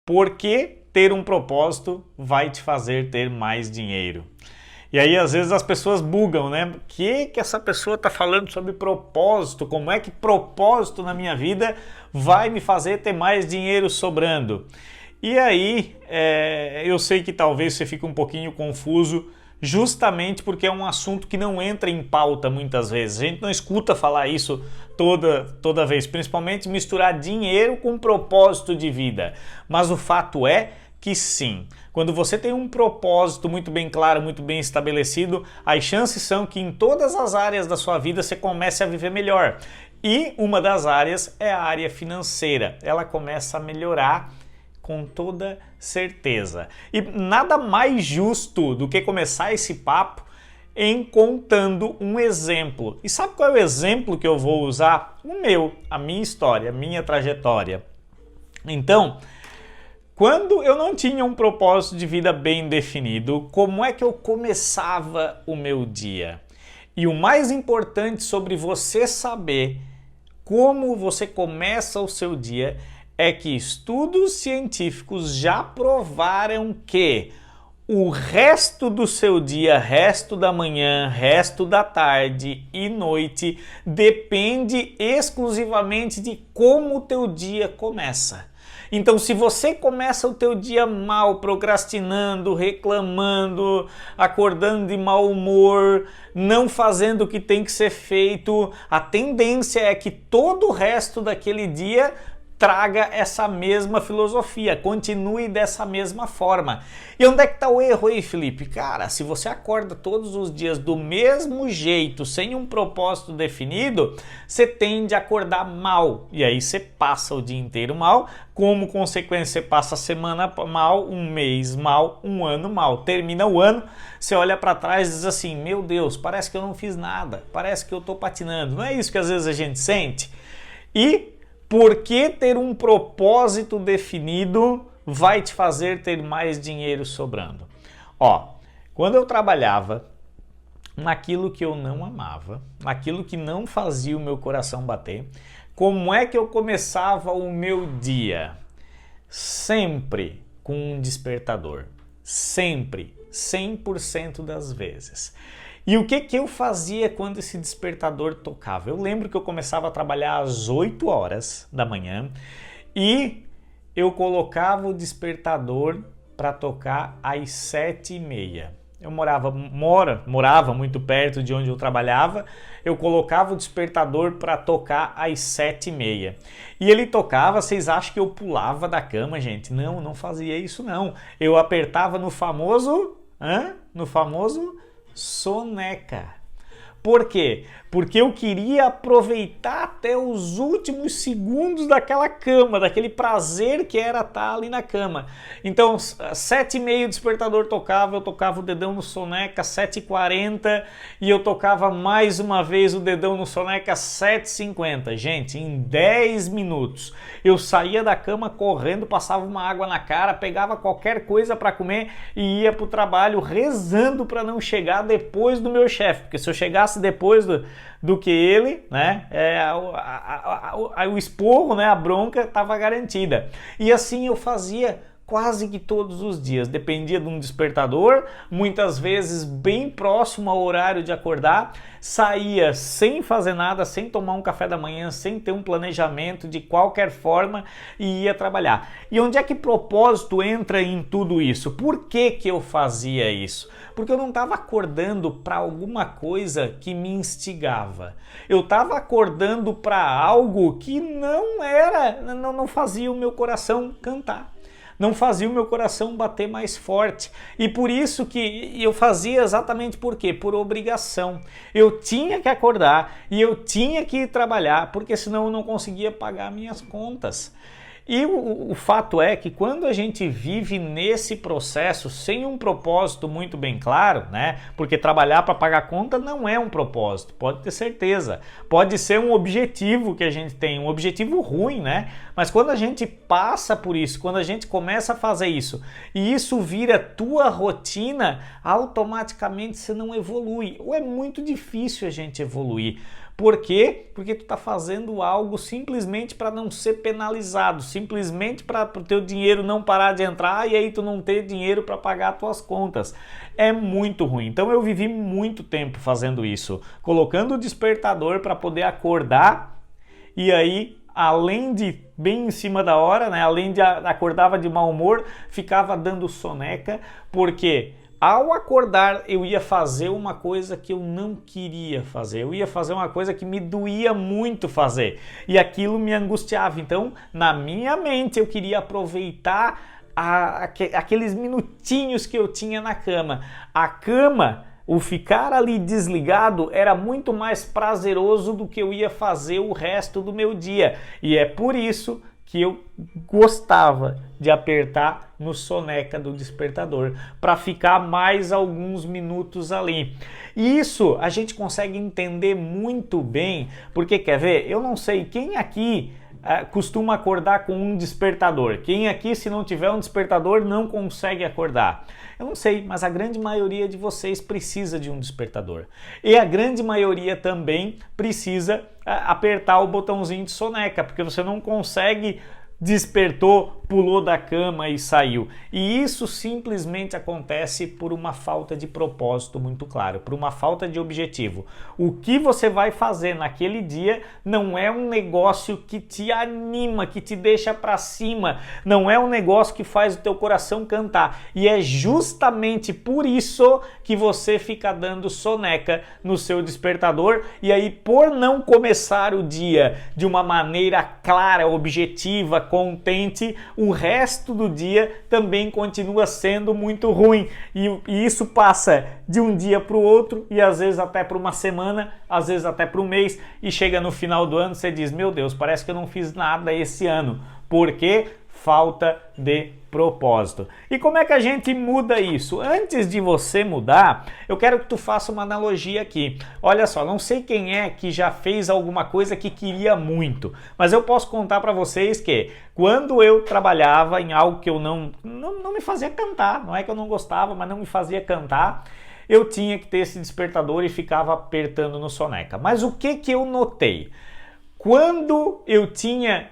Por que ter um propósito vai te fazer ter mais dinheiro? E aí às vezes as pessoas bugam, né? O que essa pessoa está falando sobre propósito? Como é que propósito na minha vida vai me fazer ter mais dinheiro sobrando? E aí eu sei que talvez você fique um pouquinho confuso, justamente porque é um assunto que não entra em pauta muitas vezes. A gente não escuta falar isso toda vez, principalmente misturar dinheiro com propósito de vida. Mas o fato é que sim, quando você tem um propósito muito bem claro, muito bem estabelecido, as chances são que em todas as áreas da sua vida você comece a viver melhor. E uma das áreas é a área financeira. Ela começa a melhorar com toda certeza. E nada mais justo do que começar esse papo em contando um exemplo. E sabe qual é o exemplo que eu vou usar? O meu, a minha história, a minha trajetória. Então, quando eu não tinha um propósito de vida bem definido, como é que eu começava o meu dia? E o mais importante sobre você saber como você começa o seu dia é que estudos científicos já provaram que o resto do seu dia, resto da manhã, resto da tarde e noite depende exclusivamente de como o teu dia começa. Então, se você começa o teu dia mal, procrastinando, reclamando, acordando de mau humor, não fazendo o que tem que ser feito, a tendência é que todo o resto daquele dia traga essa mesma filosofia, continue dessa mesma forma. E onde é que está o erro aí, Felipe? Cara, se você acorda todos os dias do mesmo jeito, sem um propósito definido, você tende a acordar mal. E aí você passa o dia inteiro mal, como consequência você passa a semana mal, um mês mal, um ano mal. Termina o ano, você olha para trás e diz assim, meu Deus, parece que eu não fiz nada, parece que eu estou patinando. Não é isso que às vezes a gente sente? E por que ter um propósito definido vai te fazer ter mais dinheiro sobrando? Ó, quando eu trabalhava naquilo que eu não amava, naquilo que não fazia o meu coração bater, como é que eu começava o meu dia? Sempre com um despertador. Sempre, 100% das vezes. E o que eu fazia quando esse despertador tocava? Eu lembro que eu começava a trabalhar às 8 horas da manhã e eu colocava o despertador para tocar às 7h30. Eu morava muito perto de onde eu trabalhava, eu colocava o despertador para tocar às 7h30. E ele tocava, vocês acham que eu pulava da cama, gente? Não, não fazia isso não. Eu apertava no famoso soneca. Por quê? Porque eu queria aproveitar até os últimos segundos daquela cama, daquele prazer que era estar ali na cama. Então, 7h30 o despertador tocava, eu tocava o dedão no soneca 7h40 e eu tocava mais uma vez o dedão no soneca 7h50. Gente, em 10 minutos eu saía da cama correndo, passava uma água na cara, pegava qualquer coisa para comer e ia para o trabalho rezando para não chegar depois do meu chefe, porque se eu chegasse depois do que ele, né, o esporro, né, a bronca estava garantida. E assim eu fazia quase que todos os dias, dependia de um despertador, muitas vezes bem próximo ao horário de acordar, saía sem fazer nada, sem tomar um café da manhã, sem ter um planejamento de qualquer forma e ia trabalhar. E onde é que propósito entra em tudo isso? Por que eu fazia isso? Porque eu não estava acordando para alguma coisa que me instigava. Eu estava acordando para algo que não fazia o meu coração cantar. Não fazia o meu coração bater mais forte. E por isso que eu fazia exatamente por quê? Por obrigação. Eu tinha que acordar e eu tinha que ir trabalhar, porque senão eu não conseguia pagar minhas contas. E o fato é que quando a gente vive nesse processo sem um propósito muito bem claro, né? Porque trabalhar para pagar conta não é um propósito, pode ter certeza. Pode ser um objetivo que a gente tem, um objetivo ruim, né? Mas quando a gente passa por isso, quando a gente começa a fazer isso e isso vira tua rotina, automaticamente você não evolui. Ou é muito difícil a gente evoluir. Por quê? Porque tu está fazendo algo simplesmente para não ser penalizado, simplesmente para o teu dinheiro não parar de entrar e aí tu não ter dinheiro para pagar as tuas contas. É muito ruim. Então eu vivi muito tempo fazendo isso, colocando o despertador para poder acordar e aí, além de bem em cima da hora, né? Além de acordava de mau humor, ficava dando soneca, porque ao acordar eu ia fazer uma coisa que eu não queria fazer, eu ia fazer uma coisa que me doía muito fazer e aquilo me angustiava. Então, na minha mente, eu queria aproveitar aqueles minutinhos que eu tinha na cama. A cama, o ficar ali desligado era muito mais prazeroso do que eu ia fazer o resto do meu dia. E é por isso que eu gostava de apertar no soneca do despertador, para ficar mais alguns minutos ali. E isso a gente consegue entender muito bem, porque quer ver? Eu não sei quem aqui costuma acordar com um despertador. Quem aqui, se não tiver um despertador, não consegue acordar? Eu não sei, mas a grande maioria de vocês precisa de um despertador. E a grande maioria também precisa apertar o botãozinho de soneca, porque você não consegue despertou, pulou da cama e saiu. E isso simplesmente acontece por uma falta de propósito muito claro, por uma falta de objetivo. O que você vai fazer naquele dia não é um negócio que te anima, que te deixa para cima, não é um negócio que faz o teu coração cantar. E é justamente por isso que você fica dando soneca no seu despertador, e aí por não começar o dia de uma maneira clara, objetiva, contente, o resto do dia também continua sendo muito ruim. E isso passa de um dia para o outro e às vezes até para uma semana, às vezes até para um mês, e chega no final do ano você diz, meu Deus, parece que eu não fiz nada esse ano. Por quê? Falta de propósito. E como é que a gente muda isso? Antes de você mudar, eu quero que tu faça uma analogia aqui. Olha só, não sei quem é que já fez alguma coisa que queria muito, mas eu posso contar para vocês que quando eu trabalhava em algo que eu não me fazia cantar, não é que eu não gostava, mas não me fazia cantar, eu tinha que ter esse despertador e ficava apertando no soneca. Mas o que eu notei? Quando eu tinha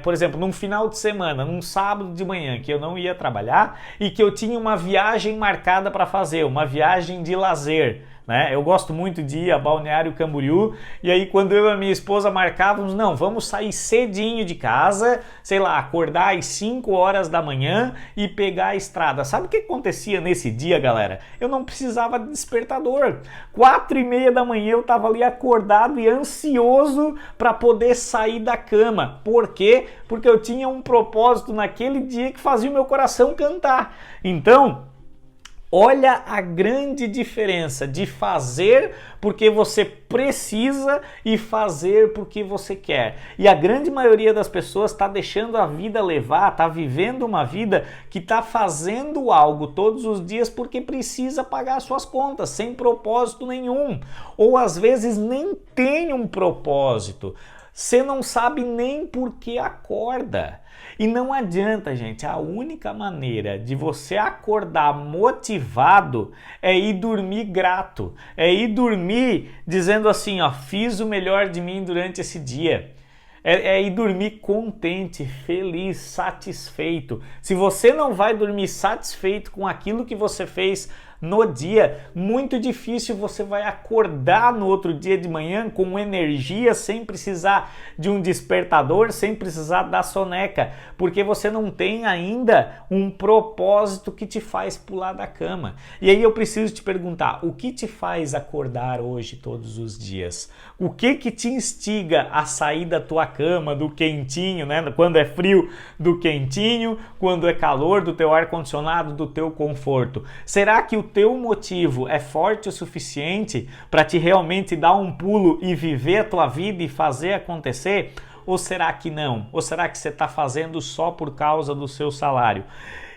por exemplo, num final de semana, num sábado de manhã que eu não ia trabalhar e que eu tinha uma viagem marcada para fazer, uma viagem de lazer, né? Eu gosto muito de ir a Balneário Camboriú, e aí quando eu e a minha esposa marcávamos, não, vamos sair cedinho de casa, sei lá, acordar às 5 horas da manhã e pegar a estrada. Sabe o que acontecia nesse dia, galera? Eu não precisava de despertador. 4:30 da manhã eu estava ali acordado e ansioso para poder sair da cama. Por quê? Porque eu tinha um propósito naquele dia que fazia o meu coração cantar. Então, olha a grande diferença de fazer porque você precisa e fazer porque você quer. E a grande maioria das pessoas está deixando a vida levar, está vivendo uma vida que está fazendo algo todos os dias porque precisa pagar suas contas, sem propósito nenhum. Ou às vezes nem tem um propósito. Você não sabe nem por que acorda. E não adianta, gente, a única maneira de você acordar motivado é ir dormir grato, é ir dormir dizendo assim, ó, fiz o melhor de mim durante esse dia. É ir dormir contente, feliz, satisfeito. Se você não vai dormir satisfeito com aquilo que você fez no dia, muito difícil você vai acordar no outro dia de manhã com energia, sem precisar de um despertador, sem precisar da soneca, porque você não tem ainda um propósito que te faz pular da cama. E aí eu preciso te perguntar, o que te faz acordar hoje todos os dias? O que te instiga a sair da tua cama, do quentinho, né? Quando é frio, do quentinho, quando é calor, do teu ar-condicionado, do teu conforto? Será que o teu motivo é forte o suficiente para te realmente dar um pulo e viver a tua vida e fazer acontecer? Ou será que não? Ou será que você está fazendo só por causa do seu salário?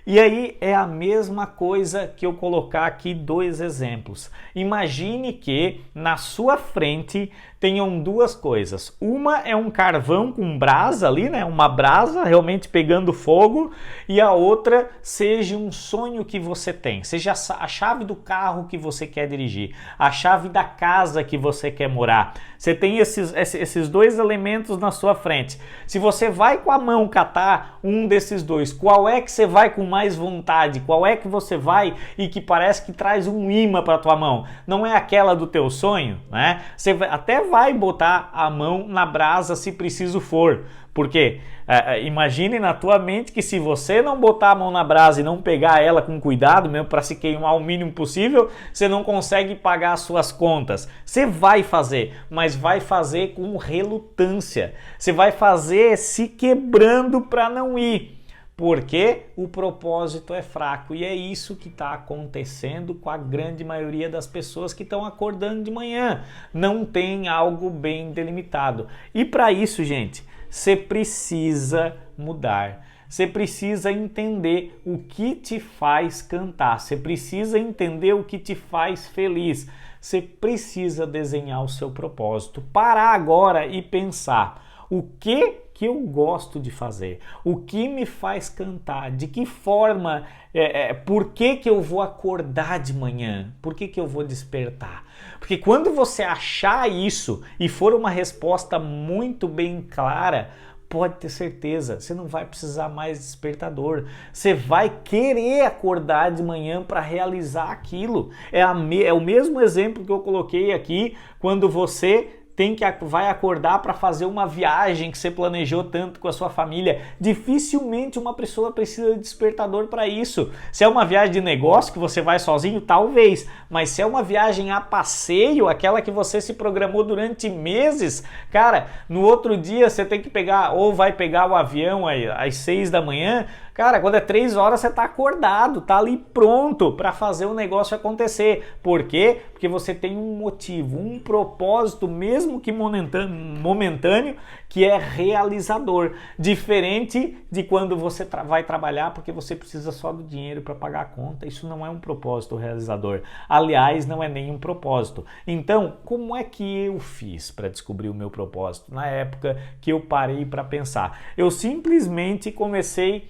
E aí é a mesma coisa que eu colocar aqui dois exemplos. Imagine que na sua frente tenham duas coisas. Uma é um carvão com brasa ali, né? Uma brasa realmente pegando fogo, e a outra seja um sonho que você tem, seja a chave do carro que você quer dirigir, a chave da casa que você quer morar. Você tem esses dois elementos na sua frente. Se você vai com a mão catar um desses dois, qual é que você vai com mais vontade? Qual é que você vai e que parece que traz um imã para tua mão? Não é aquela do teu sonho, né? Você até vai botar a mão na brasa se preciso for. Porque imagine na tua mente que se você não botar a mão na brasa e não pegar ela com cuidado, mesmo para se queimar o mínimo possível, você não consegue pagar as suas contas. Você vai fazer, mas vai fazer com relutância. Você vai fazer se quebrando para não ir. Porque o propósito é fraco, e é isso que está acontecendo com a grande maioria das pessoas que estão acordando de manhã. Não tem algo bem delimitado. E para isso, gente, você precisa mudar. Você precisa entender o que te faz cantar. Você precisa entender o que te faz feliz. Você precisa desenhar o seu propósito. Parar agora e pensar: o que eu gosto de fazer? O que me faz cantar? De que forma? Por que eu vou acordar de manhã? Por que eu vou despertar? Porque quando você achar isso e for uma resposta muito bem clara, pode ter certeza, você não vai precisar mais de despertador. Você vai querer acordar de manhã para realizar aquilo. É o mesmo exemplo que eu coloquei aqui quando você vai acordar para fazer uma viagem que você planejou tanto com a sua família. Dificilmente uma pessoa precisa de despertador para isso. Se é uma viagem de negócio que você vai sozinho, talvez. Mas se é uma viagem a passeio, aquela que você se programou durante meses, cara, no outro dia você tem que pegar, ou vai pegar o avião às 6 da manhã, cara, quando é 3 horas você está acordado, está ali pronto para fazer o negócio acontecer. Por quê? Porque você tem um motivo, um propósito, mesmo que momentâneo, que é realizador. Diferente de quando você vai trabalhar porque você precisa só do dinheiro para pagar a conta. Isso não é um propósito realizador. Aliás, não é nem um propósito. Então, como é que eu fiz para descobrir o meu propósito? Na época que eu parei para pensar, eu simplesmente comecei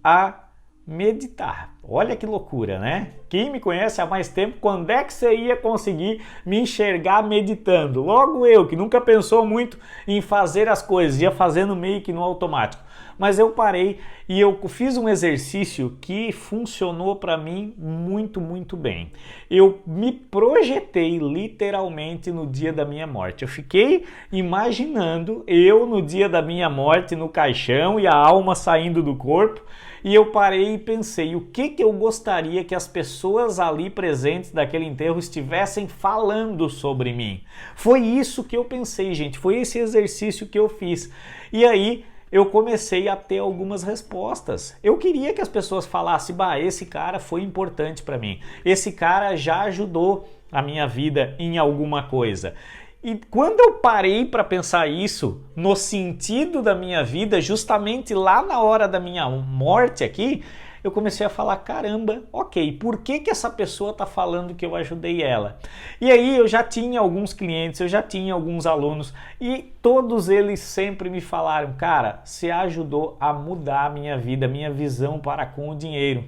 a meditar. Olha que loucura, né? Quem me conhece há mais tempo, quando é que você ia conseguir me enxergar meditando? Logo eu, que nunca pensou muito em fazer as coisas, ia fazendo meio que no automático. Mas eu parei e eu fiz um exercício que funcionou para mim muito, muito bem. Eu me projetei literalmente no dia da minha morte. Eu fiquei imaginando eu no dia da minha morte no caixão e a alma saindo do corpo. E eu parei e pensei, o que eu gostaria que as pessoas ali presentes daquele enterro estivessem falando sobre mim? Foi isso que eu pensei, gente, foi esse exercício que eu fiz. E aí eu comecei a ter algumas respostas. Eu queria que as pessoas falassem, esse cara foi importante para mim, esse cara já ajudou a minha vida em alguma coisa. E quando eu parei para pensar isso no sentido da minha vida, justamente lá na hora da minha morte aqui, eu comecei a falar, caramba, ok, por que essa pessoa está falando que eu ajudei ela? E aí eu já tinha alguns clientes, eu já tinha alguns alunos e todos eles sempre me falaram, cara, você ajudou a mudar a minha vida, a minha visão para com o dinheiro.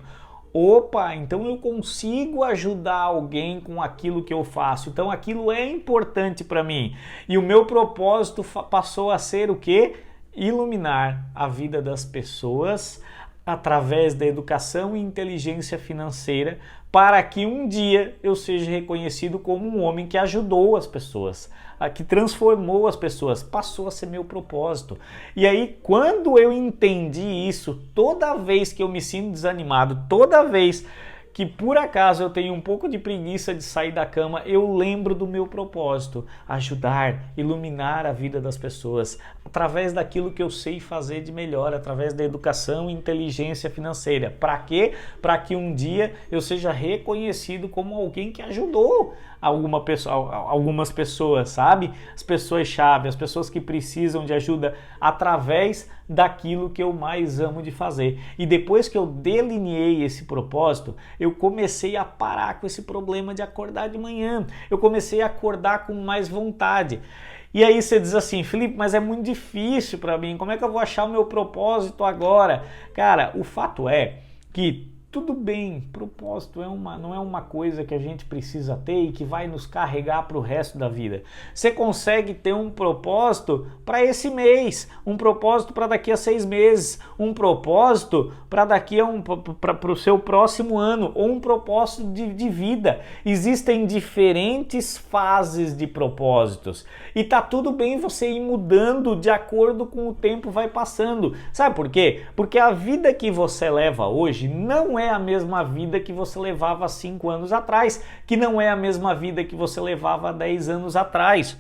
Opa, então eu consigo ajudar alguém com aquilo que eu faço, então aquilo é importante para mim. E o meu propósito passou a ser o quê? Iluminar a vida das pessoas através da educação e inteligência financeira, para que um dia eu seja reconhecido como um homem que ajudou as pessoas, que transformou as pessoas, passou a ser meu propósito. E aí, quando eu entendi isso, toda vez que eu me sinto desanimado, toda vez que por acaso eu tenho um pouco de preguiça de sair da cama, eu lembro do meu propósito, ajudar, iluminar a vida das pessoas, através daquilo que eu sei fazer de melhor, através da educação e inteligência financeira. Para quê? Para que um dia eu seja reconhecido como alguém que ajudou algumas pessoas, sabe? As pessoas-chave, as pessoas que precisam de ajuda através daquilo que eu mais amo de fazer. E depois que eu delineei esse propósito, eu comecei a parar com esse problema de acordar de manhã. Eu comecei a acordar com mais vontade. E aí você diz assim, Felipe, mas é muito difícil para mim, como é que eu vou achar o meu propósito agora? Cara, o fato é que tudo bem, propósito não é uma coisa que a gente precisa ter e que vai nos carregar para o resto da vida. Você consegue ter um propósito para esse mês, um propósito para daqui a 6 meses, um propósito para para o seu próximo ano, ou um propósito de vida. Existem diferentes fases de propósitos e tá tudo bem você ir mudando de acordo com o tempo vai passando. Sabe por quê? Porque a vida que você leva hoje não é a mesma vida que você levava 5 anos atrás, que não é a mesma vida que você levava 10 anos atrás.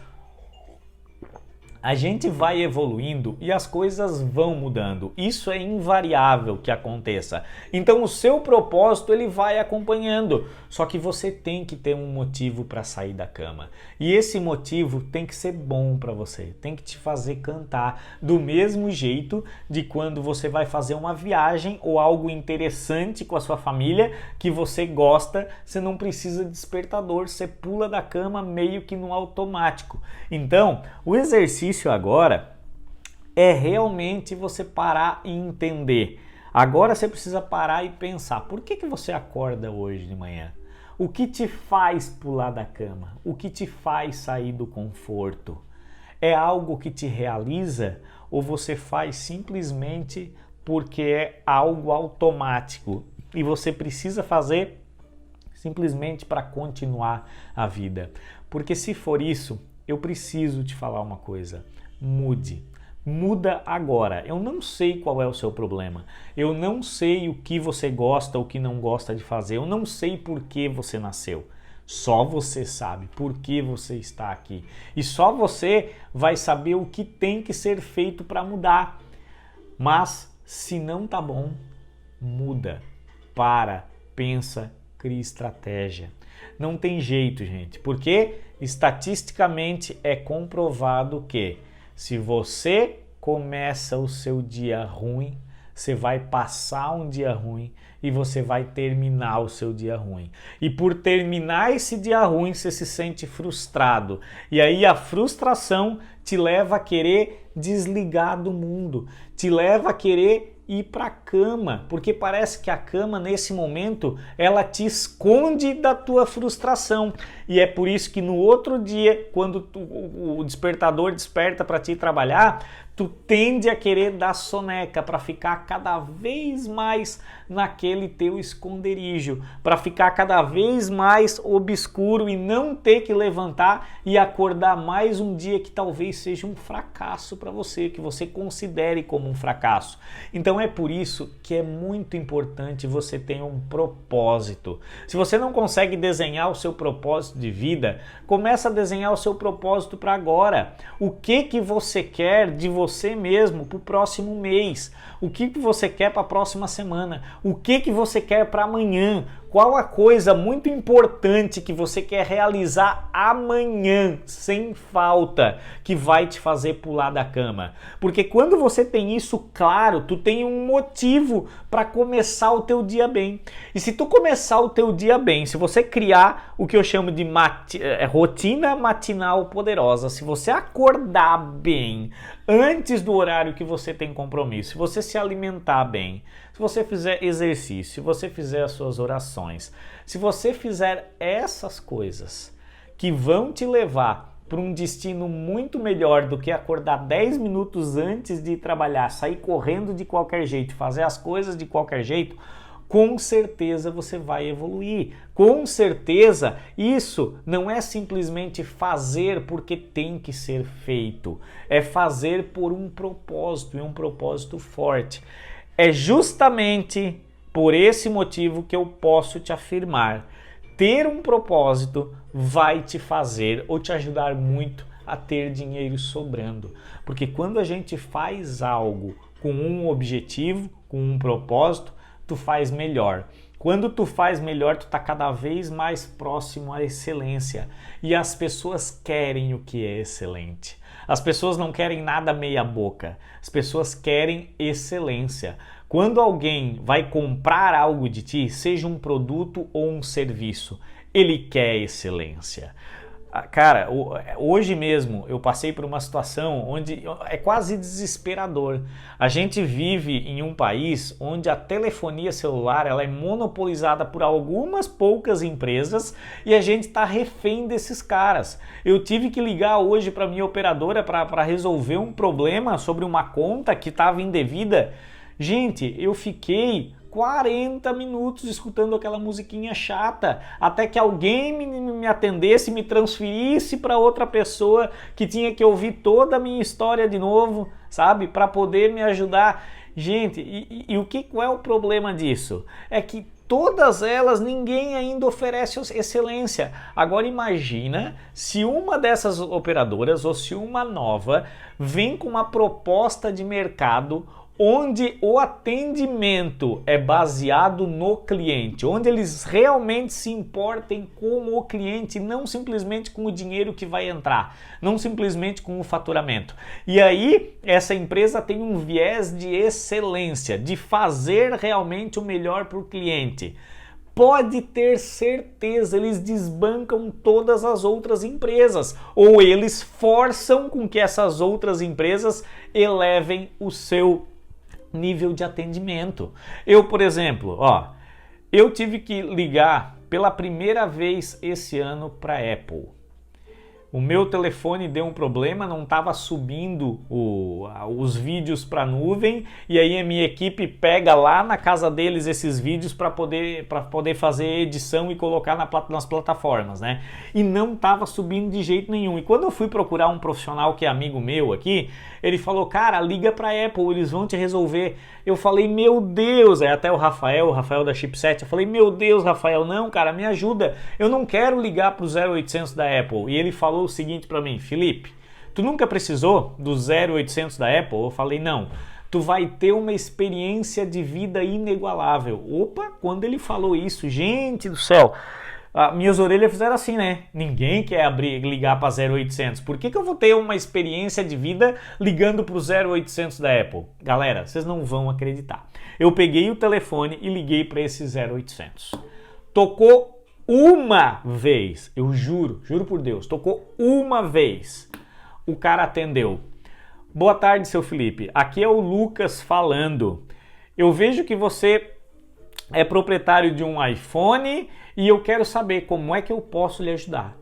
A gente vai evoluindo e as coisas vão mudando. Isso é invariável que aconteça. Então o seu propósito ele vai acompanhando. Só que você tem que ter um motivo para sair da cama. E esse motivo tem que ser bom para você. Tem que te fazer cantar do mesmo jeito de quando você vai fazer uma viagem ou algo interessante com a sua família que você gosta. Você não precisa de despertador. Você pula da cama meio que no automático. Então, o exercício agora é realmente você parar e entender. Agora você precisa parar e pensar, por que você acorda hoje de manhã? O que te faz pular da cama? O que te faz sair do conforto? É algo que te realiza ou você faz simplesmente porque é algo automático e você precisa fazer simplesmente para continuar a vida? Porque se for isso, eu preciso te falar uma coisa, mude. Muda agora. Eu não sei qual é o seu problema. Eu não sei o que você gosta ou o que não gosta de fazer. Eu não sei por que você nasceu. Só você sabe por que você está aqui. E só você vai saber o que tem que ser feito para mudar. Mas se não tá bom, muda. Para, pensa, cria estratégia. Não tem jeito, gente, porque estatisticamente é comprovado que se você começa o seu dia ruim, você vai passar um dia ruim e você vai terminar o seu dia ruim. E por terminar esse dia ruim, você se sente frustrado. E aí a frustração te leva a querer desligar do mundo, te leva a querer ir para a cama, porque parece que a cama nesse momento ela te esconde da tua frustração e é por isso que no outro dia, quando o despertador desperta para te trabalhar, tu tende a querer dar soneca para ficar cada vez mais naquele teu esconderijo, para ficar cada vez mais obscuro e não ter que levantar e acordar mais um dia que talvez seja um fracasso para você, que você considere como um fracasso. Então é por isso que é muito importante você ter um propósito. Se você não consegue desenhar o seu propósito de vida, começa a desenhar o seu propósito para agora. O que você quer de você mesmo para o próximo mês? O que você quer para a próxima semana? O que você quer para amanhã? Qual a coisa muito importante que você quer realizar amanhã, sem falta, que vai te fazer pular da cama? Porque quando você tem isso claro, tu tem um motivo para começar o teu dia bem. E se tu começar o teu dia bem, se você criar o que eu chamo de rotina matinal poderosa, se você acordar bem antes do horário que você tem compromisso, se você se alimentar bem, se você fizer exercício, se você fizer as suas orações, se você fizer essas coisas que vão te levar para um destino muito melhor do que acordar 10 minutos antes de ir trabalhar, sair correndo de qualquer jeito, fazer as coisas de qualquer jeito, com certeza você vai evoluir. Com certeza isso não é simplesmente fazer porque tem que ser feito, é fazer por um propósito e um propósito forte. É justamente por esse motivo que eu posso te afirmar, ter um propósito vai te fazer ou te ajudar muito a ter dinheiro sobrando. Porque quando a gente faz algo com um objetivo, com um propósito, tu faz melhor. Quando tu faz melhor, tu tá cada vez mais próximo à excelência. E as pessoas querem o que é excelente. As pessoas não querem nada meia boca. As pessoas querem excelência. Quando alguém vai comprar algo de ti, seja um produto ou um serviço, ele quer excelência. Cara, hoje mesmo eu passei por uma situação onde é quase desesperador. A gente vive em um país onde a telefonia celular ela é monopolizada por algumas poucas empresas e a gente está refém desses caras. Eu tive que ligar hoje para minha operadora para resolver um problema sobre uma conta que estava indevida. Gente, eu fiquei 40 minutos escutando aquela musiquinha chata, até que alguém me atendesse, me transferisse para outra pessoa que tinha que ouvir toda a minha história de novo, sabe? Para poder me ajudar. Gente, qual é o problema disso? É que todas elas, ninguém ainda oferece excelência. Agora imagina se uma dessas operadoras ou se uma nova vem com uma proposta de mercado onde o atendimento é baseado no cliente, onde eles realmente se importem com o cliente, não simplesmente com o dinheiro que vai entrar, não simplesmente com o faturamento. E aí, essa empresa tem um viés de excelência, de fazer realmente o melhor para o cliente. Pode ter certeza, eles desbancam todas as outras empresas, ou eles forçam com que essas outras empresas elevem o seu nível de atendimento. Eu, por exemplo, eu tive que ligar pela primeira vez esse ano para a Apple. O meu telefone deu um problema, não estava subindo os vídeos para a nuvem, e aí a minha equipe pega lá na casa deles esses vídeos para poder fazer edição e colocar nas plataformas, né? E não estava subindo de jeito nenhum. E quando eu fui procurar um profissional que é amigo meu aqui, ele falou, cara, liga para a Apple, eles vão te resolver. Eu falei, meu Deus, até o Rafael da Chipset, eu falei, meu Deus, Rafael, não, cara, me ajuda, eu não quero ligar para o 0800 da Apple. E ele falou o seguinte para mim, Felipe, tu nunca precisou do 0800 da Apple? Eu falei, não. Tu vai ter uma experiência de vida inigualável. Opa, quando ele falou isso, gente do céu, minhas orelhas fizeram assim, né? Ninguém quer ligar para 0800. Por que eu vou ter uma experiência de vida ligando para o 0800 da Apple? Galera, vocês não vão acreditar. Eu peguei o telefone e liguei para esse 0800. Tocou uma vez, eu juro por Deus, tocou uma vez. O cara atendeu. Boa tarde, seu Felipe. Aqui é o Lucas falando. Eu vejo que você é proprietário de um iPhone e eu quero saber como é que eu posso lhe ajudar.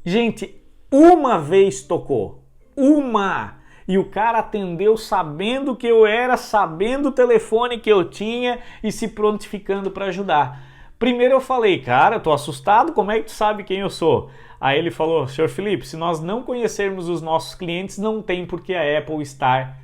Gente, uma vez tocou. Uma! E o cara atendeu sabendo que eu era, sabendo o telefone que eu tinha e se prontificando para ajudar. Primeiro eu falei, cara, eu tô assustado, como é que tu sabe quem eu sou? Aí ele falou, senhor Felipe, se nós não conhecermos os nossos clientes, não tem por que a Apple estar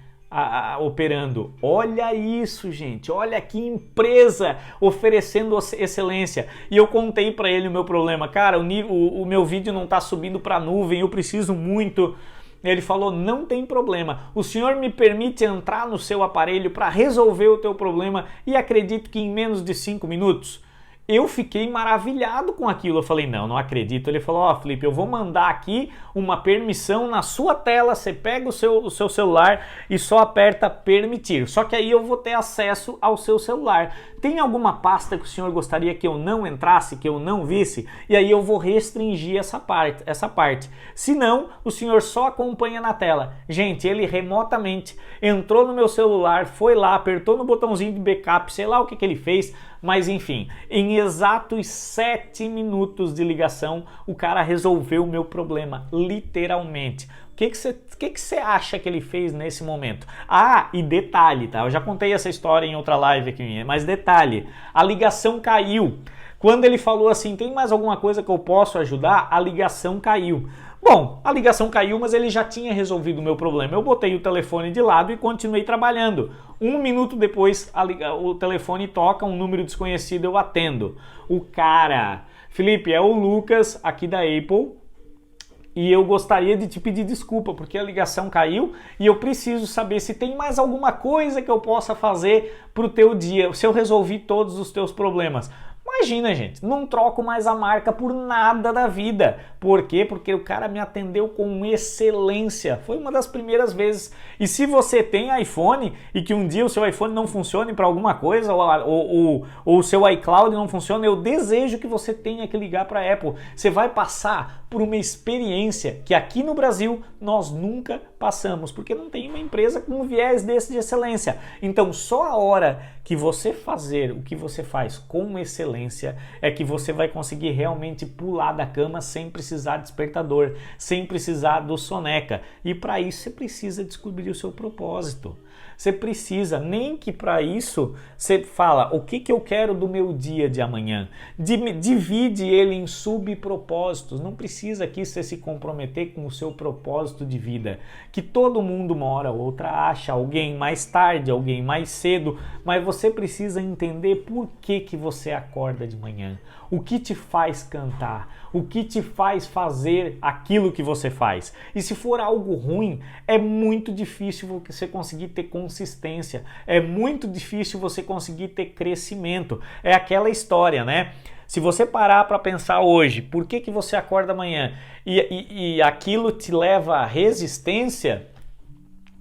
operando. Olha isso, gente, olha que empresa oferecendo excelência. E eu contei para ele o meu problema, cara, o meu vídeo não tá subindo para a nuvem, eu preciso muito. Ele falou, não tem problema, o senhor me permite entrar no seu aparelho para resolver o teu problema e acredito que em menos de 5 minutos. Eu fiquei maravilhado com aquilo, eu falei, não acredito. Ele falou, Felipe, eu vou mandar aqui uma permissão na sua tela, você pega o seu celular e só aperta permitir. Só que aí eu vou ter acesso ao seu celular. Tem alguma pasta que o senhor gostaria que eu não entrasse, que eu não visse? E aí eu vou restringir essa parte. Se não, o senhor só acompanha na tela. Gente, ele remotamente entrou no meu celular, foi lá, apertou no botãozinho de backup, sei lá o que ele fez, mas enfim, em exatos 7 minutos de ligação, o cara resolveu o meu problema, literalmente. O que você acha que ele fez nesse momento? E detalhe, tá? Eu já contei essa história em outra live aqui, mas detalhe, a ligação caiu. Quando ele falou assim, tem mais alguma coisa que eu posso ajudar? A ligação caiu. Bom, a ligação caiu, mas ele já tinha resolvido o meu problema. Eu botei o telefone de lado e continuei trabalhando. 1 minuto depois, o telefone toca, um número desconhecido, eu atendo. O cara, Felipe, é o Lucas aqui da Apple. e eu gostaria de te pedir desculpa, porque a ligação caiu e eu preciso saber se tem mais alguma coisa que eu possa fazer para o teu dia, se eu resolvi todos os teus problemas. Imagina, gente, não troco mais a marca por nada da vida. Por quê? Porque o cara me atendeu com excelência. Foi uma das primeiras vezes. E se você tem iPhone e que um dia o seu iPhone não funcione para alguma coisa ou o seu iCloud não funciona, eu desejo que você tenha que ligar para a Apple. Você vai passar por uma experiência que aqui no Brasil nós nunca passamos, porque não tem uma empresa com um viés desse de excelência. Então, só a hora que você fazer o que você faz com excelência é que você vai conseguir realmente pular da cama sem precisar de despertador, sem precisar do soneca. E para isso você precisa descobrir o seu propósito. Você precisa, nem que para isso você fala, o que eu quero do meu dia de amanhã? Divide ele em subpropósitos. Não precisa aqui você se comprometer com o seu propósito de vida, que todo mundo uma hora ou outra acha, alguém mais tarde, alguém mais cedo, mas você precisa entender por que você acorda de manhã, o que te faz cantar, o que te faz fazer aquilo que você faz. E se for algo ruim, é muito difícil você conseguir ter consistência, é muito difícil você conseguir ter crescimento. É aquela história, né? Se você parar para pensar hoje, por que você acorda amanhã e aquilo te leva à resistência,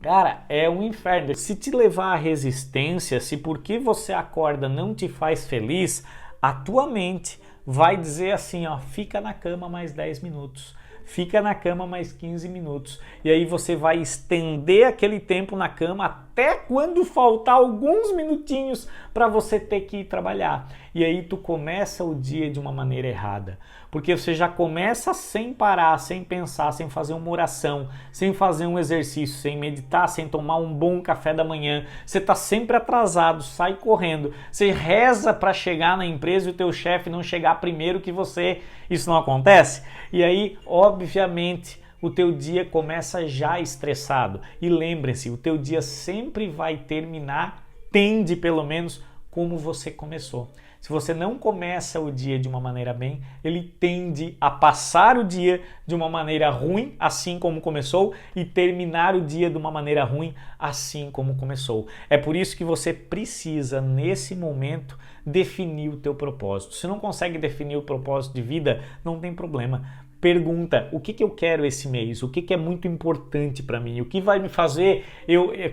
cara, é um inferno. Se te levar à resistência, se porque você acorda não te faz feliz, a tua mente vai dizer assim, ó, fica na cama mais 10 minutos, fica na cama mais 15 minutos. E aí você vai estender aquele tempo na cama até quando faltar alguns minutinhos para você ter que ir trabalhar. E aí tu começa o dia de uma maneira errada, porque você já começa sem parar, sem pensar, sem fazer uma oração, sem fazer um exercício, sem meditar, sem tomar um bom café da manhã. Você está sempre atrasado, sai correndo, você reza para chegar na empresa e o teu chefe não chegar primeiro que você. Isso não acontece? E aí, obviamente, o teu dia começa já estressado. E lembre-se, o teu dia sempre vai terminar, tende pelo menos, como você começou. Se você não começa o dia de uma maneira bem, ele tende a passar o dia de uma maneira ruim, assim como começou, e terminar o dia de uma maneira ruim, assim como começou. É por isso que você precisa, nesse momento, definir o teu propósito. Se não consegue definir o propósito de vida, não tem problema. Pergunta, o que eu quero esse mês? O que é muito importante para mim? O que vai me fazer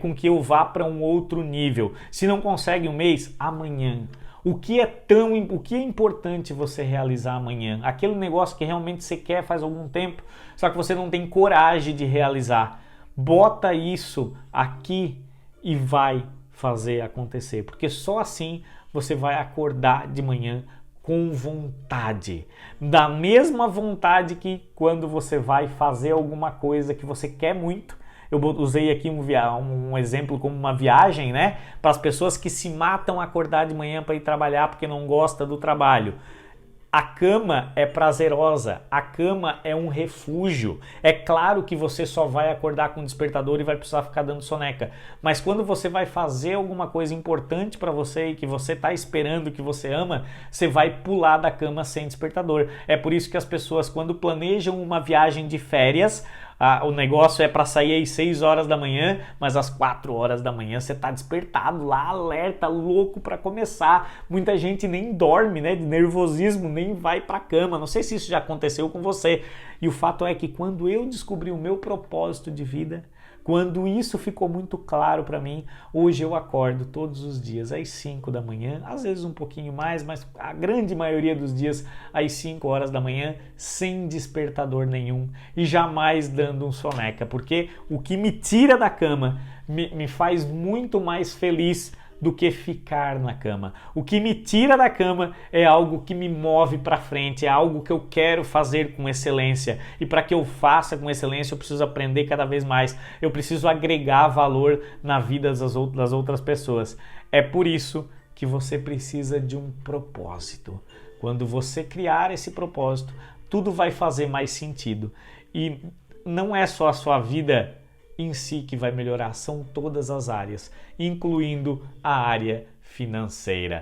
com que eu vá para um outro nível? Se não consegue um mês, amanhã. O que é importante você realizar amanhã? Aquele negócio que realmente você quer faz algum tempo, só que você não tem coragem de realizar. Bota isso aqui e vai fazer acontecer, porque só assim você vai acordar de manhã com vontade, da mesma vontade que quando você vai fazer alguma coisa que você quer muito. Eu usei aqui um exemplo como uma viagem, né? Para as pessoas que se matam a acordar de manhã para ir trabalhar porque não gosta do trabalho. A cama é prazerosa, a cama é um refúgio. É claro que você só vai acordar com o despertador e vai precisar ficar dando soneca. Mas quando você vai fazer alguma coisa importante para você e que você está esperando, que você ama, você vai pular da cama sem despertador. É por isso que as pessoas, quando planejam uma viagem de férias, o negócio é para sair às 6 horas da manhã, mas às 4 horas da manhã você está despertado lá, alerta, louco para começar. Muita gente nem dorme, né, de nervosismo, nem vai para a cama. Não sei se isso já aconteceu com você. E o fato é que quando eu descobri o meu propósito de vida, quando isso ficou muito claro para mim, hoje eu acordo todos os dias às 5 da manhã, às vezes um pouquinho mais, mas a grande maioria dos dias às 5 horas da manhã, sem despertador nenhum e jamais dando um soneca, porque o que me tira da cama me faz muito mais feliz do que ficar na cama. O que me tira da cama é algo que me move para frente, é algo que eu quero fazer com excelência. E para que eu faça com excelência, eu preciso aprender cada vez mais. Eu preciso agregar valor na vida das outras pessoas. É por isso que você precisa de um propósito. Quando você criar esse propósito, tudo vai fazer mais sentido. E não é só a sua vida em si que vai melhorar, são todas as áreas, incluindo a área financeira.